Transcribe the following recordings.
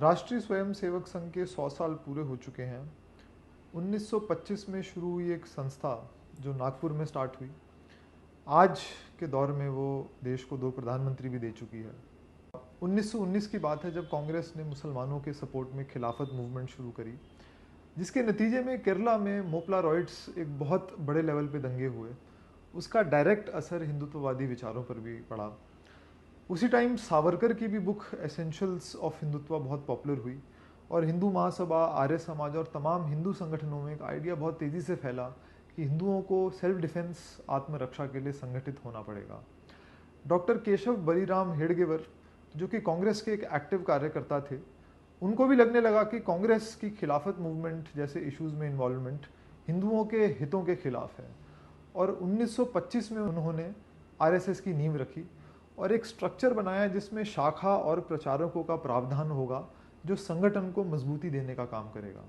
राष्ट्रीय स्वयंसेवक संघ के 100 साल पूरे हो चुके हैं। 1925 में शुरू हुई एक संस्था जो नागपुर में स्टार्ट हुई, आज के दौर में वो देश को 2 प्रधानमंत्री भी दे चुकी है। 1919 की बात है जब कांग्रेस ने मुसलमानों के सपोर्ट में खिलाफत मूवमेंट शुरू करी, जिसके नतीजे में केरला में मोपला रॉयट्स एक बहुत बड़े लेवल पे दंगे हुए। उसका डायरेक्ट असर हिंदुत्ववादी विचारों पर भी पड़ा। उसी टाइम सावरकर की भी बुक एसेंशियल्स ऑफ हिंदुत्व बहुत पॉपुलर हुई और हिंदू महासभा, आर्य समाज और तमाम हिंदू संगठनों में एक आइडिया बहुत तेज़ी से फैला कि हिंदुओं को सेल्फ डिफेंस, आत्मरक्षा के लिए संगठित होना पड़ेगा। डॉक्टर केशव बलीराम हेडगेवर, जो कि कांग्रेस के एक एक्टिव कार्यकर्ता थे, उनको भी लगने लगा कि कांग्रेस की खिलाफत मूवमेंट जैसे इश्यूज़ में इन्वॉल्वमेंट हिंदुओं के हितों के खिलाफ है। और 1925 में उन्होंने आरएसएस की नींव रखी और एक स्ट्रक्चर बनाया जिसमें शाखा और प्रचारकों का प्रावधान होगा जो संगठन को मजबूती देने का काम करेगा।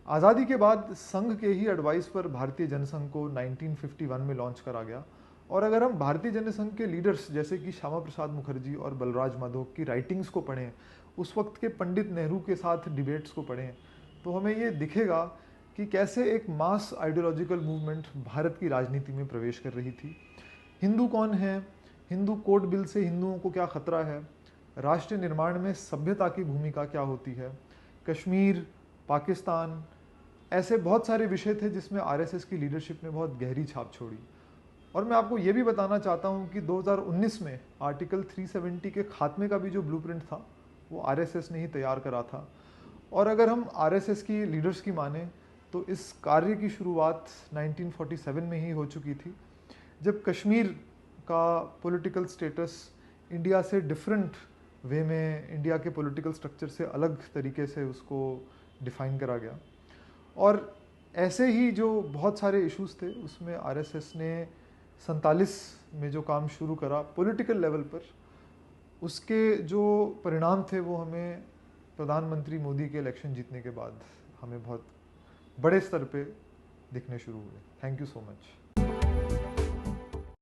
आज़ादी के बाद संघ के ही एडवाइस पर भारतीय जनसंघ को 1951 में लॉन्च करा गया। और अगर हम भारतीय जनसंघ के लीडर्स जैसे कि श्यामा प्रसाद मुखर्जी और बलराज माधव की राइटिंग्स को पढ़ें, उस वक्त के पंडित नेहरू के साथ डिबेट्स को पढ़ें, तो हमें ये दिखेगा कि कैसे एक मास आइडियोलॉजिकल मूवमेंट भारत की राजनीति में प्रवेश कर रही थी। हिंदू कौन है, हिंदू कोड बिल से हिंदुओं को क्या खतरा है, राष्ट्र निर्माण में सभ्यता की भूमिका क्या होती है, कश्मीर, पाकिस्तान, ऐसे बहुत सारे विषय थे जिसमें आरएसएस की लीडरशिप ने बहुत गहरी छाप छोड़ी। और मैं आपको ये भी बताना चाहता हूँ कि 2019 में आर्टिकल 370 के खात्मे का भी जो ब्लूप्रिंट था वो आरएसएस ने ही तैयार करा था। और अगर हम आरएसएस की लीडर्स की माने तो इस कार्य की शुरुआत 1947 में ही हो चुकी थी, जब कश्मीर का पॉलिटिकल स्टेटस इंडिया से डिफरेंट वे में, इंडिया के पॉलिटिकल स्ट्रक्चर से अलग तरीके से उसको डिफाइन करा गया। और ऐसे ही जो बहुत सारे इश्यूज थे उसमें आरएसएस ने 47 में जो काम शुरू करा पॉलिटिकल लेवल पर, उसके जो परिणाम थे वो हमें प्रधानमंत्री मोदी के इलेक्शन जीतने के बाद हमें बहुत बड़े स्तर पे दिखने शुरू हुए। Thank you so much.